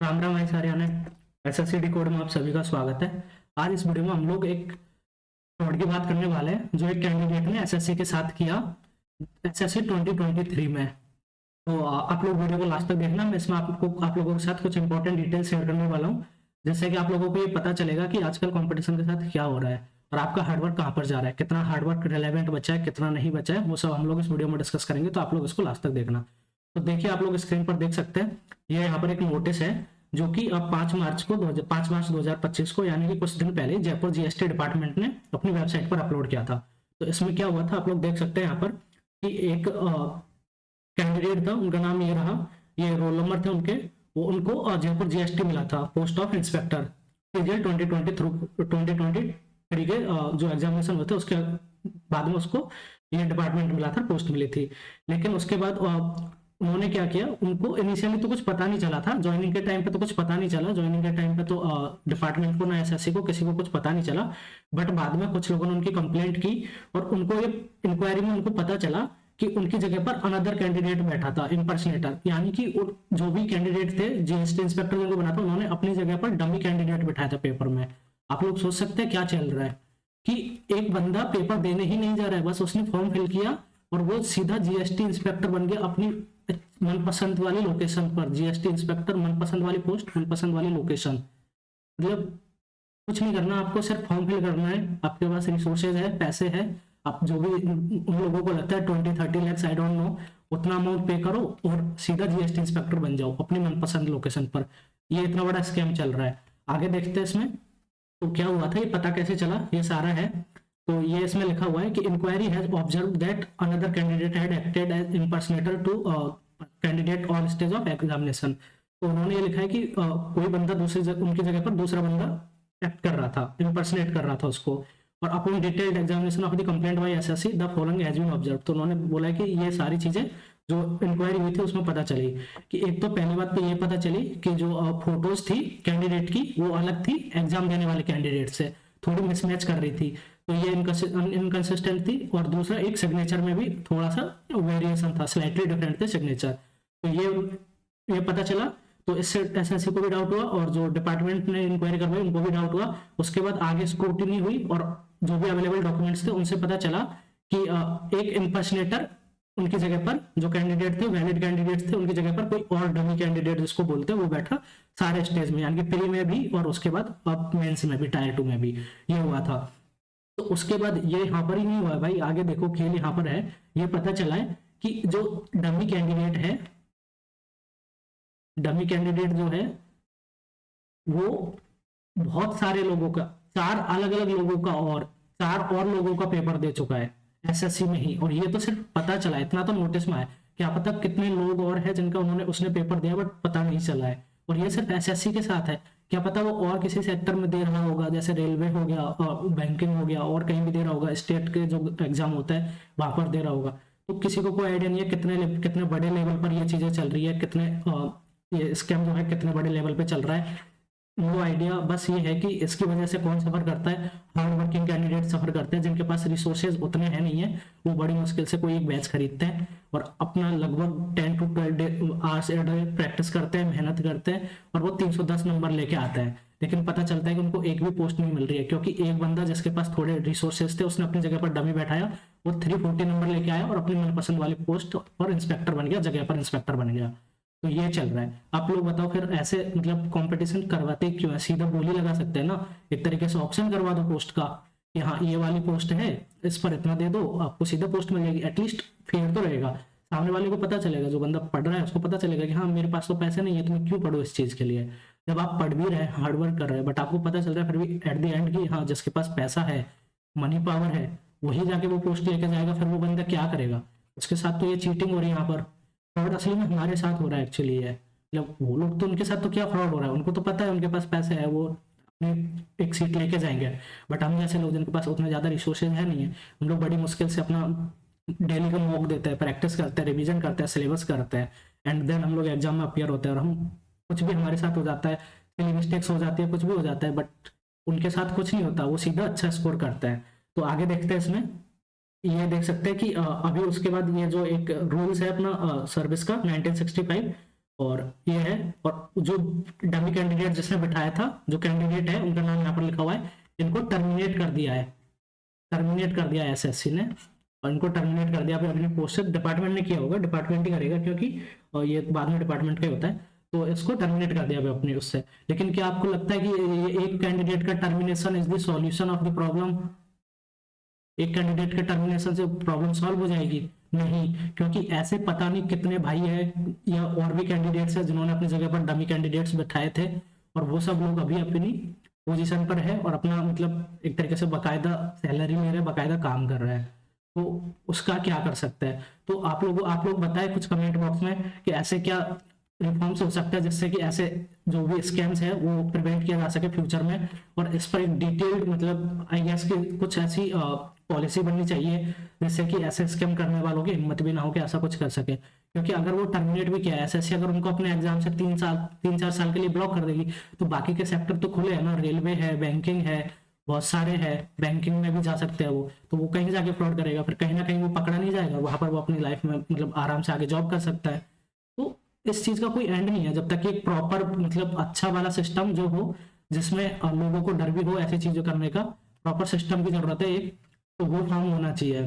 राम राम भाई सारे आने। एसएससी कोड में आप सभी का स्वागत है। आज इस वीडियो में हम लोग एक फ्रॉड की बात करने वाले हैं जो एक कैंडिडेट ने एसएससी के साथ किया एसएससी 2023 में। तो आप लोग वीडियो को लास्ट तक देखना। मैं इसमें आप लोगों के साथ कुछ इंपॉर्टेंट डिटेल शेयर करने वाला हूँ, जिससे कि आप लोगों को ये पता चलेगा कि आजकल कंपटीशन के साथ क्या हो रहा है और आपका हार्डवर्क कहाँ पर जा रहा है, कितना हार्डवर्क रिलेवेंट बचा है, कितना नहीं बचा है, वो सब हम लोग इस वीडियो में डिस्कस करेंगे। तो आप लोग इसको लास्ट तक देखना। तो देखिए, आप लोग स्क्रीन पर देख सकते हैं, ये यहाँ पर एक नोटिस है जो कि अब 5 मार्च 2025 को, यानी कि कुछ दिन पहले जयपुर जीएसटी डिपार्टमेंट ने अपनी वेबसाइट पर अपलोड किया था। तो इसमें क्या हुआ था, आप लोग देख सकते हैं यहाँ पर कि एक कैंडिडेट था, उनका नाम ये रहा, ये रोल नंबर थे उनके, वो उनको जयपुर जीएसटी मिला था पोस्ट ऑफ इंस्पेक्टर सीजीएल 2023 के जो एग्जामिनेशन होते उसके बाद में उसको ये डिपार्टमेंट मिला था, पोस्ट मिली थी। लेकिन उसके बाद उन्होंने क्या किया, उनको इनिशियली तो कुछ पता नहीं चला था, ज्वाइनिंग के टाइम पे तो कुछ पता नहीं चला, ज्वाइनिंग के टाइम पे तो डिपार्टमेंट को ना एसएससी को किसी को कुछ पता नहीं चला। बट बाद में कुछ लोगों ने उनकी कंप्लेंट की और उनको ये इंक्वायरी में उनको पता चला कि उनकी जगह पर अनदर कैंडिडेट बैठा था, इम्पर्सनेटर, यानी कि जो भी कैंडिडेट थे जीएसटी इंस्पेक्टर जिनको बना था, उन्होंने अपनी जगह पर डमी कैंडिडेट बैठाया था पेपर में। आप लोग सोच सकते हैं क्या चल रहा है कि एक बंदा पेपर देने ही नहीं जा रहा है, बस उसने फॉर्म फिल किया और वो सीधा जीएसटी इंस्पेक्टर बन गया अपनी मनपसंद वाली लोकेशन पर। जीएसटी इंस्पेक्टर, मनपसंद वाली पोस्ट, मनपसंद वाली लोकेशन। मतलब कुछ नहीं करना आपको, सिर्फ फॉर्म फिल करना है, आपके पास रिसोर्सेज है, पैसे है, आप जो भी उन लोगों को लगता है 20-30 लाख, आई डोंट नो, उतना अमाउंट पे करो और सीधा जीएसटी इंस्पेक्टर बन जाओ अपनी मनपसंद लोकेशन पर। ये इतना बड़ा स्कैम चल रहा है। आगे देखते हैं इसमें तो क्या हुआ था, ये पता कैसे चला, ये सारा है। तो ये इसमें लिखा हुआ है कि inquiry has observe that another candidate had acted as impersonator to candidate on stage of examination. तो उन्होंने ये लिखा है कि कोई बंदा उनकी जगह पर दूसरा बंदा एक्ट कर रहा था, इम्पर्सनेट कर रहा था उसको। और upon detailed examination of the complaint by SSC the following has been observe. तो उन्होंने बोला है कि ये सारी चीजें जो इंक्वायरी हुई थी उसमें पता चली कि एक तो पहली बात तो ये पता चली कि जो फोटोज थी कैंडिडेट की वो अलग थी एग्जाम देने वाले कैंडिडेट से, थोड़ी मिसमैच कर रही थी, तो ये इनकंसिस्टेंट थी। और दूसरा एक सिग्नेचर में भी थोड़ा सा वेरिएशन था, स्लाइटली डिफरेंट थे सिग्नेचर। तो ये पता चला। तो इससे एसएससी को भी डाउट हुआ और जो डिपार्टमेंट ने इंक्वायरी करवाई उनको भी डाउट हुआ। उसके बाद आगे स्क्रूटिनी हुई और जो भी अवेलेबल डॉक्यूमेंट्स थे उनसे पता चला कि एक इम्पर्सनेटर उनकी जगह पर, जो कैंडिडेट थे वैलिड कैंडिडेट थे, उनकी जगह पर कोई और डमी कैंडिडेट जिसको बोलते हैं वो बैठा सारे स्टेज में, यानी कि प्री में भी और उसके बाद अब मेंस में भी, टायर 2 में भी ये हुआ था। तो उसके बाद ये यहाँ पर ही नहीं हुआ भाई, आगे देखो खेल यहाँ पर है। ये पता चला है कि जो डमी कैंडिडेट है, डमी कैंडिडेट जो है वो बहुत सारे लोगों का, 4 अलग अलग लोगों का और 4 और लोगों का पेपर दे चुका है एसएससी में ही। और ये तो सिर्फ पता चला, इतना तो नोटिस में है, क्या पता कितने लोग और हैं जिनका उसने पेपर दिया बट पता नहीं चला है। और ये सिर्फ एसएससी के साथ है, क्या पता वो और किसी सेक्टर में दे रहा होगा, जैसे रेलवे हो गया और बैंकिंग हो गया, और कहीं भी दे रहा होगा, स्टेट के जो एग्जाम होता है वहां पर दे रहा होगा। तो किसी को कोई आइडिया नहीं है कितने बड़े लेवल पर ये चीजें चल रही है, ये स्कैम जो है कितने बड़े लेवल पे चल रहा है। No idea. बस ये है कि इसकी वजह से कौन सफर करता है, हार्ड वर्किंग कैंडिडेट सफर करते हैं, जिनके पास रिसोर्सेज उतने हैं नहीं है, वो बड़ी मुश्किल से कोई एक बैच खरीदते हैं और अपना लगभग 10 to 12 आवर्स प्रैक्टिस करते हैं, मेहनत करते हैं और वो 310 नंबर लेके आता है। लेकिन पता चलता है कि उनको एक भी पोस्ट नहीं मिल रही है, क्योंकि एक बंदा जिसके पास थोड़े रिसोर्सेज थे उसने अपनी जगह पर डमी बैठाया, वो 340 नंबर लेके आया और अपनी मनपसंद वाली पोस्ट पर इंस्पेक्टर बन गया, जगह पर इंस्पेक्टर बन गया। तो ये चल रहा है। आप लोग बताओ फिर ऐसे मतलब कंपटीशन करवाते क्यों है? सीधा बोली लगा सकते हैं ना, एक तरीके से ऑप्शन करवा दो पोस्ट का कि हाँ ये वाली पोस्ट है, इस पर इतना दे दो, आपको सीधा पोस्ट मिल जाएगी। एटलीस्ट फेयर तो रहेगा, सामने वाले को पता चलेगा, जो बंदा पढ़ रहा है उसको पता चलेगा कि हाँ मेरे पास तो पैसे नहीं है, तो मैं क्यों पढ़ूँ इस चीज के लिए। जब आप पढ़ भी रहे, हार्डवर्क कर रहे हैं, बट आपको पता चल रहा है फिर भी एट द एंड की हाँ जिसके पास पैसा है, मनी पावर है, वही जाके वो पोस्ट लेके जाएगा, फिर वो बंदा क्या करेगा? उसके साथ तो ये चीटिंग हो रही है यहाँ पर। फ्रॉड असली में हमारे साथ हो रहा है एक्चुअली है। मतलब वो लोग तो, उनके साथ तो क्या फ्रॉड हो रहा है, उनको तो पता है उनके पास पैसे है, वो अपनी एक सीट लेके जाएंगे। बट हम जैसे लोग जिनके पास उतना ज़्यादा रिसोर्सेज है नहीं है, हम लोग बड़ी मुश्किल से अपना डेली का मॉक देते हैं, प्रैक्टिस करते हैं, रिवीजन करते हैं, सिलेबस करते हैं, एंड देन हम लोग एग्जाम में अपियर होते हैं और हम कुछ भी हमारे साथ हो जाता है, सिली मिस्टेक्स हो जाती है, कुछ भी हो जाता है, बट उनके साथ कुछ नहीं होता, वो सीधा अच्छा स्कोर करते हैं। तो आगे देखते हैं इसमें। ये देख सकते हैं कि अभी उसके बाद ये जो एक रूल्स है अपना सर्विस का 1965, और ये है, और जो डमी कैंडिडेट जिसने बिठाया था, जो कैंडिडेट है उनका नाम यहाँ पर लिखा हुआ है, इनको टर्मिनेट कर दिया है, टर्मिनेट कर दिया है एसएससी ने, और इनको टर्मिनेट कर दिया अपनी पोस्ट से। डिपार्टमेंट ने किया होगा, डिपार्टमेंट ही करेगा, क्योंकि ये बाद में डिपार्टमेंट का ही होता है, तो इसको टर्मिनेट कर दिया अपने उससे। लेकिन क्या आपको लगता है कि ये एक कैंडिडेट का termination is the solution of the problem? एक कैंडिडेट के टर्मिनेशन से प्रॉब्लम सॉल्व हो जाएगी? नहीं, क्योंकि ऐसे पता नहीं कितने भाई हैं या और भी कैंडिडेट्स हैं जिन्होंने अपनी जगह पर डमी कैंडिडेट्स बैठाए थे, और वो सब लोग अभी अपनी पोजीशन पर है और अपना मतलब एक तरीके से बकायदा सैलरी ले रहे हैं, बकायदा काम कर रहे हैं, तो उसका क्या कर सकते हैं? तो आप लोग बताएं कुछ कमेंट बॉक्स में कि ऐसे क्या रिफॉर्म्स हो सकता है जिससे कि ऐसे जो भी स्कैम्स है वो प्रिवेंट किया जा सके फ्यूचर में। और इस पर एक डिटेल्ड मतलब आई गेस कि कुछ ऐसी पॉलिसी बननी चाहिए जिससे कि ऐसे स्कैम करने वालों की हिम्मत भी ना हो कि ऐसा कुछ कर सके। क्योंकि अगर वो टर्मिनेट भी किया है एसएससी, अगर उनको अपने एग्जाम से 3-4 साल के लिए ब्लॉक कर देगी, तो बाकी के सेक्टर तो खुले हैं ना, रेलवे है, बैंकिंग है, बहुत सारे हैं, बैंकिंग में भी जा सकते हैं वो, तो वो कहीं जाके फ्रॉड करेगा, फिर कहीं ना कहीं वो पकड़ा नहीं जाएगा, वहां पर वो अपनी लाइफ में मतलब आराम से आगे जॉब कर सकता है। तो इस चीज का कोई एंड नहीं है जब तक कि एक प्रॉपर मतलब अच्छा वाला सिस्टम जो हो, जिसमें लोगों को डर भी हो ऐसी चीजें करने का, प्रॉपर सिस्टम की जरूरत है एक, तो वो फॉर्म होना चाहिए।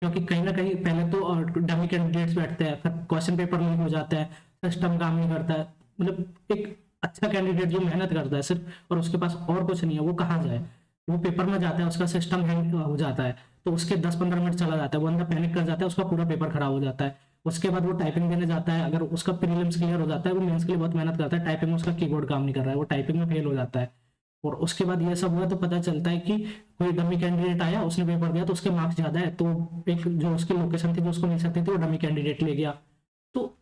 क्योंकि कहीं ना कहीं पहले तो डमी कैंडिडेट्स बैठते हैं, फिर क्वेश्चन पेपर लीक हो जाता है, सिस्टम काम नहीं करता है, मतलब एक अच्छा कैंडिडेट जो मेहनत करता है सिर्फ और उसके पास और कुछ नहीं है, वो कहाँ जाए? वो पेपर में जाता है, उसका सिस्टम हैंग हो जाता है, तो उसके 10-15 मिनट चला जाता है, वो अंदर पैनिक कर जाता है, उसका पूरा पेपर खराब हो जाता है। उसके बाद वो टाइपिंग देने जाता है, अगर उसका प्रीलिम्स क्लियर हो जाता है, वो मेंस के लिए बहुत मेहनत करता है, टाइपिंग में उसका कीबोर्ड काम नहीं कर रहा है, वो टाइपिंग में फेल हो जाता है। और उसके बाद ये सब हुआ तो पता चलता है कि कोई डमी कैंडिडेट आया, उसने पेपर दिया तो उसके मार्क्स ज्यादा है, तो एक जो उसकी लोकेशन थी जो उसको मिल सकती थी वो डमी कैंडिडेट ले गया। तो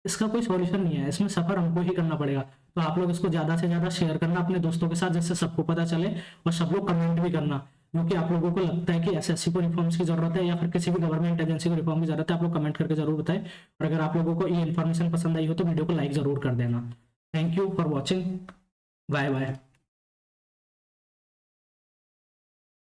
इसका कोई सॉल्यूशन नहीं है, इसमें सफर हमको ही करना पड़ेगा। तो आप लोग इसको ज्यादा से ज्यादा शेयर करना अपने दोस्तों के साथ, जिससे सबको पता चले, और सब लोग कमेंट भी करना, क्योंकि आप लोगों को लगता है कि एसएससी को रिफॉर्म्स की जरूरत है या फिर किसी भी गवर्नमेंट एजेंसी को रिफॉर्म की जरूरत है, आप लोग कमेंट करके जरूर बताएं। और अगर आप लोगों को ये इन्फॉर्मेशन पसंद आई हो तो वीडियो को लाइक जरूर कर देना। Thank you for watching, bye bye.